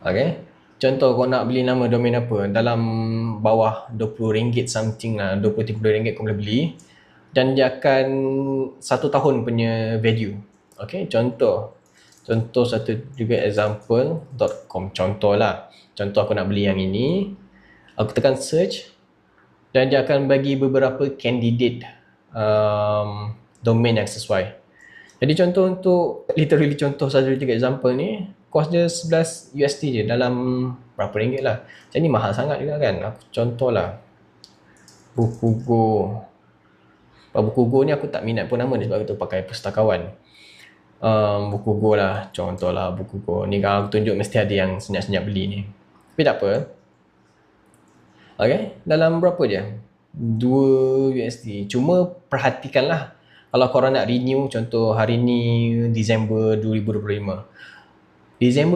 Okay. Contoh kau nak beli nama domain apa, dalam bawah RM20 something lah, RM20-30 kau boleh beli, dan dia akan 1 tahun punya value. Okay, contoh satu juga example.com, contoh lah. Contoh aku nak beli yang ini, aku tekan search dan dia akan bagi beberapa candidate domain yang sesuai. Jadi contoh untuk literally contoh satu tiga example ni, kos dia $11 je, dalam berapa ringgit lah. Macam ni mahal sangat juga kan. Aku contoh lah buku Go. Buku Go ni aku tak minat pun nama dia sebab aku pakai pustakawan. Buku Go lah, contoh lah buku Go ni. Kalau aku tunjuk mesti ada yang senyap-senyap beli ni, tapi tak apa. Okay, dalam berapa je? $2. Cuma perhatikanlah, kalau korang nak renew, contoh hari ni Disember 2025, Disember